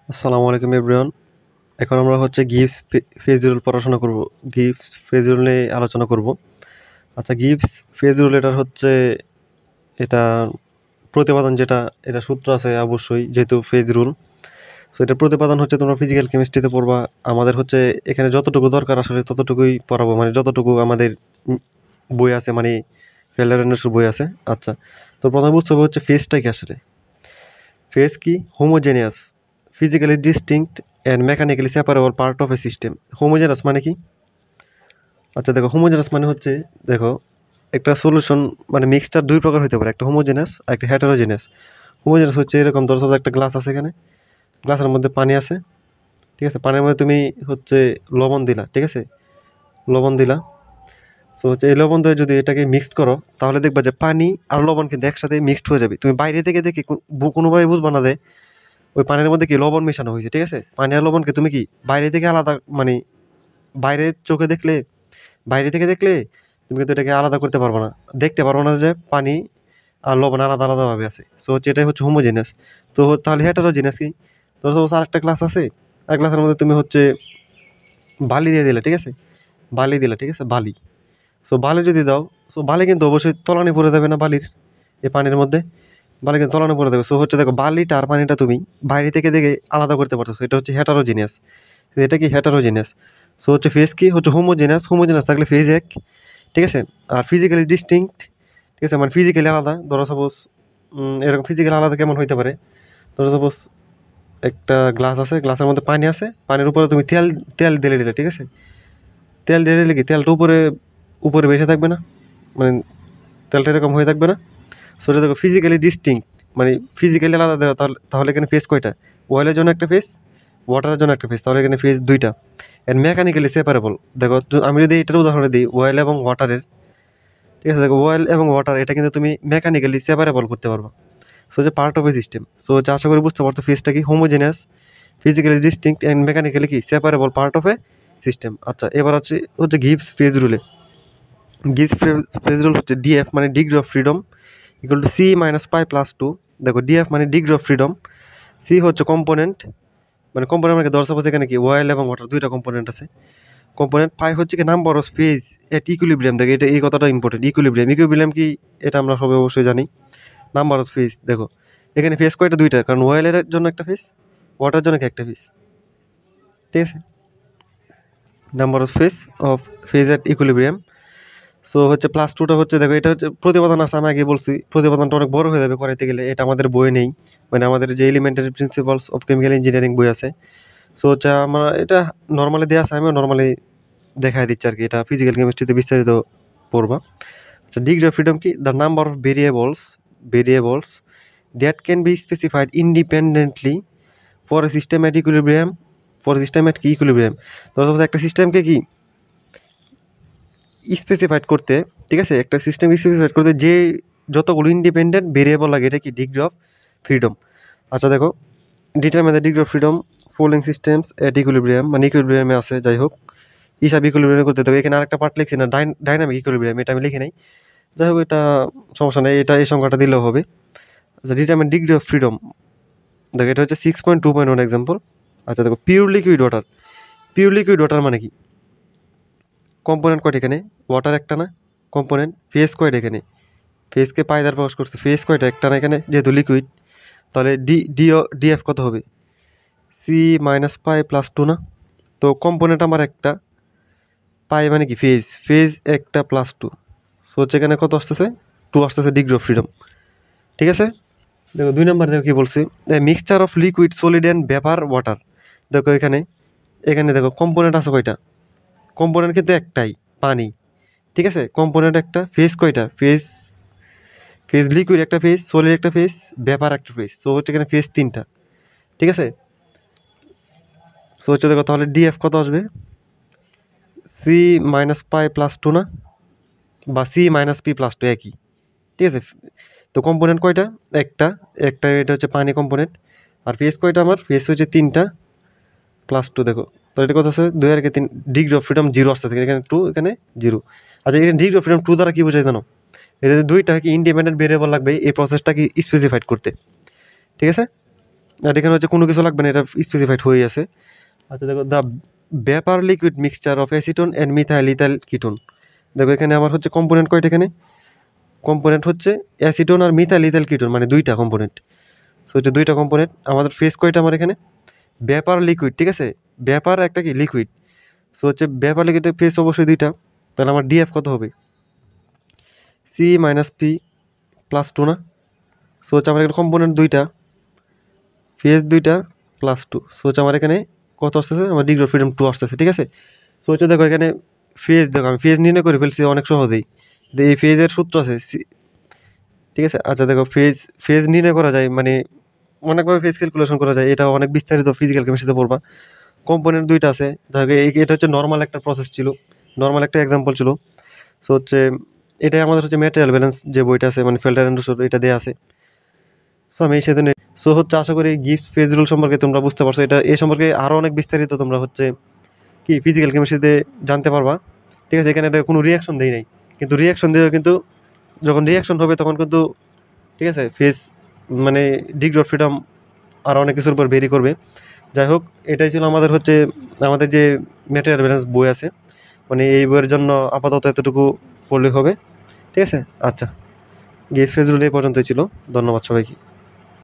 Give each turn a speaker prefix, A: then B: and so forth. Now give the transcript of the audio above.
A: আসসালামু আলাইকুম এভরিওয়ান। এখন আমরা হচ্ছে গিভস ফেজ রুল পড়াশোনা করব। গিভস ফেজ রুল নিয়ে আলোচনা করব। আচ্ছা, গিভস ফেজ রুল এটার হচ্ছে এটা প্রতিপাদন যেটা, এটা সূত্র আছে অবশ্যই, যেহেতু ফেজ রুল। সো এটা প্রতিপাদন হচ্ছে তোমরা ফিজিক্যাল কেমিস্ট্রিতে পড়বা। আমাদের হচ্ছে এখানে যতটুকু দরকার আসলে ততটুকুই পড়াবো, মানে যতটুকু আমাদের উম, বই আছে, মানে ফেলারেন্সের বই আছে। আচ্ছা, তো প্রথমে বুঝতে হবে হচ্ছে ফেজটা কি আসলে। ফেজ কি? Homogeneous, physically distinct and mechanically separable part of a system. Homogeneous মানে কি? আচ্ছা দেখো, হোমোজেনাস মানে হচ্ছে, দেখো, একটা সলিউশন মানে মিক্সচার দুই প্রকার হতে পারে, একটা হোমোজেনাস আর একটা হেটারোজেনাস। হোমোজেনাস হচ্ছে এরকম, ধরো suppose একটা গ্লাস আছে, এখানে গ্লাসের মধ্যে পানি আছে, ঠিক আছে, পানির মধ্যে তুমি হচ্ছে লবণ দিলা, ঠিক আছে, লবণ দিলা। তো হচ্ছে এই লবণ দিয়ে যদি এটাকে মিক্সড করো, তাহলে দেখবা যে পানি আর লবণ কিন্তু একসাথে মিক্সড হয়ে যাবে। তুমি বাইরে থেকে দেখে কোনোভাবে বুঝবা না যে ওই পানির মধ্যে কি লবণ মেশানো হয়েছে, ঠিক আছে। পানি আর লবণকে তুমি কি বাইরে থেকে আলাদা, মানে বাইরের চোখে দেখলে, বাইরে থেকে দেখলে তুমি কিন্তু এটাকে আলাদা করতে পারবে না, দেখতে পারবে না যে পানি আর লবণ আলাদা আলাদা ভাবে আছে। সো হচ্ছে এটাই হচ্ছে হোমোজেনাস। তো তাহলে হেটারোজেনাস কি? তো সাপোজ আরেকটা ক্লাস আছে, আর ক্লাসের মধ্যে তুমি হচ্ছে বালি দিয়ে দিলে, ঠিক আছে, বালি দিলে, ঠিক আছে, বালি। সো বালি যদি দাও, সো বালি কিন্তু অবশ্যই তলানি পড়ে যাবে না বালির, এই পানির মধ্যে বালি কিন্তু তলানি পড়ে যাবে। সো হচ্ছে দেখো, বালিটা আর পানিটা তুমি বাইরে থেকে দেখে আলাদা করতে পারছো, এটা হচ্ছে হেটারোজিনিয়াস। এটা কি? হেটারোজিনিয়াস। সো হচ্ছে ফেজ কি? হচ্ছে হোমোজেনাস। হোমোজেনাস থাকলে ফেজ এক, ঠিক আছে। আর ফিজিক্যালি ডিস্টিংক্ট, ঠিক আছে, মানে ফিজিক্যালি আলাদা। ধরো সাপোজ এরকম ফিজিক্যালি আলাদা কেমন হইতে পারে? ধরো সাপোজ একটা গ্লাস আছে, গ্লাসের মধ্যে পানি আছে, পানির উপরে তুমি তেল তেল ঢেলে দিলে, ঠিক আছে। তেল ঢেলে দিলে কি তেলটা উপরে উপরে ভেসে থাকবে না, মানে তেলটা এরকম হয়ে থাকবে না। সো এটা দেখো ফিজিক্যালি ডিস্টিংক্ট, মানে ফিজিক্যালি আলাদা দেওয়া। তাহলে তাহলে এখানে ফেজ কয়টা? অয়েলের জন্য একটা ফেজ, ওয়াটারের জন্য একটা ফেজ, তাহলে এখানে ফেজ দুইটা। এন্ড মেকানিক্যালি সেপারেবল, দেখো আমি যদি এটার উদাহরণ দিই, অয়েল এবং ওয়াটারের, ঠিক আছে, দেখো অয়েল এবং ওয়াটার এটা কিন্তু তুমি মেকানিক্যালি সেপারেবল করতে পারবা। সো যে part of a system. So হচ্ছে আশা করি বুঝতে পারতো ফেজটা কি, homogeneous, physically distinct and mechanically কি separable part of a system. আচ্ছা, এবার হচ্ছে হচ্ছে গিভস ফেজ রুলে। গিভস ফেজ রুল হচ্ছে ডিএফ মানে degree of freedom equal to C minus pi plus two. দেখো ডিএফ মানে ডিগ্রি অফ ফ্রিডম, সি হচ্ছে কম্পোনেন্ট, মানে কম্পোনেন্ট মানে ধর সাপোজ এখানে কি অয়েল এবং ওয়াটার দুইটা কম্পোনেন্ট আছে। কম্পোনেন্ট পাই হচ্ছে কি number of phase at equilibrium. দেখো এটা, এই কথাটা ইম্পর্টেন্ট। ইকুইলিব্রিয়াম, ইকুইলিব্রিয়াম কি এটা আমরা সবাই অবশ্যই জানি। নাম্বার অফ ফেজ, দেখো এখানে ফেজ কয়টা? দুইটা, কারণ অয়েলের জন্য একটা ফেজ, ওয়াটার জন্য কি একটা ফেজ, ঠিক আছে। Number of phase at equilibrium. So হচ্ছে প্লাস টুটা হচ্ছে, দেখো এটা হচ্ছে প্রতিপাদন আছে, আমি আগে বলছি প্রতিপাদনটা অনেক বড় হয়ে যাবে করাইতে গেলে, এটা আমাদের বইয়ে নেই, মানে আমাদের যে elementary principles of chemical engineering বই আছে। সো হচ্ছে আমরা এটা নর্মালি দেওয়া আছে, আমিও নর্মালি দেখাই দিচ্ছি আর কি, এটা ফিজিক্যাল কেমিস্ট্রিতে বিস্তারিত পড়বা। আচ্ছা, ডিগ্রি অফ ফ্রিডম কি? The number of variables that can be specified independently for a system at equilibrium, for system at কি ইকুইলিব্রিয়াম। তো সাপোজ একটা সিস্টেমকে কি স্পেসিফাইড করতে, ঠিক আছে, একটা সিস্টেম স্পেসিফাইড করতে যে যতগুলো ইন্ডিপেন্ডেন্ট ভেরিয়েবল লাগে, এটা কি? Degree of freedom. আচ্ছা দেখো, determine the degree of freedom following systems at equilibrium, মানে ইকুইলিব্রিয়ামে আছে, যাই হোক, হিসাব ইকুইলিব্রিয়ামে করতে দেখো। এখানে আরেকটা পার্ট লিখছি না, ডাইনামিক ইকুইলিব্রিয়াম, এটা আমি লিখি নাই, যাই হোক, এটা সমস্যা নেই, এটা এই সংখ্যাটা দিলেও হবে। আচ্ছা, ডিটারমাইন ডিগ্রি অফ ফ্রিডম, দেখো এটা হচ্ছে 6.2.1 এক্সাম্পল। আচ্ছা দেখো, পিওর লিকুইড ওয়াটার মানে কি? কম্পোনেন্ট কয়টা এখানে? ওয়াটার একটা না, কম্পোনেন্ট। ফেজ কয়টা এখানে? ফেজকে পাই দ্বারা প্রকাশ করছে, ফেজ কয়টা? একটা না এখানে, যেহেতু লিকুইড। তাহলে ডিএফ কত হবে? C minus pi plus two না। তো কম্পোনেন্ট আমার একটা, পাই মানে কি? ফেজ একটা প্লাস টু। সো হচ্ছে এখানে কত আসতেছে? টু আসতেছে ডিগ্রি অফ ফ্রিডম, ঠিক আছে। দেখো 2 নম্বর, দেখো কি বলছি, mixture of liquid solid and vapour water. দেখো এখানে, এখানে দেখো কম্পোনেন্ট আছে কয়টা? কম্পোনেন্ট কিন্তু একটাই, পানি, ঠিক আছে। কম্পোনেন্ট একটা, ফেজ কয়টা? ফেজ লিকুইড একটা ফেজ, সলিড একটা ফেজ, ভেপার একটা ফেজ। সো হচ্ছে এখানে ফেজ তিনটা, ঠিক আছে। সো হচ্ছে দেখো, তাহলে ডিএফ কত আসবে? C minus pi plus two না, বা C minus P plus two, একই, ঠিক আছে। তো কম্পোনেন্ট কয়টা? একটা, একটা এটা হচ্ছে পানি কম্পোনেন্ট। আর ফেজ কয়টা? আমার ফেজ হচ্ছে তিনটা, প্লাস টু। দেখো তো এটা কত আছে? 2 আর 3, ডিগ্রি অফ ফ্রিডম জিরো আসছে, এখানে টু, এখানে জিরো। আচ্ছা, এখানে ডিগ্রি অফ ফ্রিডম টু দ্বারা কি বোঝায় জানো? এটা যে দুইটা কি ইন্ডিপেন্ডেন্ট ভেরিয়েবল লাগবে এই প্রসেসটা কি স্পেসিফাইড করতে, ঠিক আছে। আর এখানে হচ্ছে কোনো কিছু লাগবে না, এটা স্পেসিফাইড হয়ে আছে। আচ্ছা দেখো, the vapour liquid mixture of acetone and methyl ethyl ketone. দেখো এখানে আমার হচ্ছে কম্পোনেন্ট কয়টা, এখানে কম্পোনেন্ট হচ্ছে অ্যাসিটোন আর মিথাইল ইথাইল কিটোন, মানে দুইটা কম্পোনেন্ট। সো এটা দুইটা কম্পোনেন্ট। আমাদের ফেজ কয়টা আমার এখানে, ভেপার লিকুইড, ঠিক আছে, ভেপার একটা কি লিকুইড। সো হচ্ছে ভেপার লিকুইডের ফেজ অবশ্যই দুইটা। তাহলে আমার ডিএফ কত হবে, C minus P plus two না। সো হচ্ছে আমার এখানে কম্পোনেন্ট দুইটা, ফেজ দুইটা প্লাস টু। সো হচ্ছে আমার এখানে কত আসতেছে, আমার ডিগ্রি অফ ফ্রিডম টু আসতেছে, ঠিক আছে। সো হচ্ছে দেখো এখানে ফেজ, দেখো আমি ফেজ নির্ণয় করে ফেলছি অনেক সহজেই। এই ফেজের সূত্র আছে ঠিক আছে। আচ্ছা দেখো, ফেজ ফেজ নির্ণয় করা যায়, মানে অনেকভাবে ফেজ ক্যালকুলেশন করা যায়, এটা অনেক বিস্তারিত ফিজিক্যাল কেমিস্ট্রিতে পড়বা। কম্পোনেন্ট দুইটা আছে, দেখো এটা হচ্ছে নর্মাল একটা প্রসেস ছিল, নর্মাল একটা এক্সাম্পল ছিল। সো হচ্ছে এটাই আমাদের হচ্ছে ম্যাটেরিয়াল ব্যালেন্স যে বইটা আছে, মানে ফেল্ডার এন্ড রুসোর, এটা দেয়া আছে। সো আমি এই সেদিন, সো হচ্ছে আশা করি গিবস ফেজ রুল সম্পর্কে তোমরা বুঝতে পারছো। এটা এই সম্পর্কে আরো অনেক বিস্তারিত তোমরা হচ্ছে কি ফিজিক্যাল কেমিস্ট্রিতে জানতে পারবা, ঠিক আছে। এখানে দেখো কোনো রিয়াকশন দেই নাই, কিন্তু রিয়াকশন দিয়েও কিন্তু, যখন রিয়াকশন হবে তখন কিন্তু, ঠিক আছে, ফেজ মানে ডিগ্রি অফ ফ্রিডম আর অনেক কিছুর উপর ভেরি করবে। যাই হোক, এটাই ছিল আমাদের হচ্ছে আমাদের যে ম্যাটেরিয়াল ব্যালেন্স বই আছে, মানে এই বইয়ের জন্য আপাতত এতটুকু পড়লে হবে, ঠিক আছে। আচ্ছা, গেজ ফেজ রুল এই পর্যন্তই ছিল। ধন্যবাদ সবাইকে।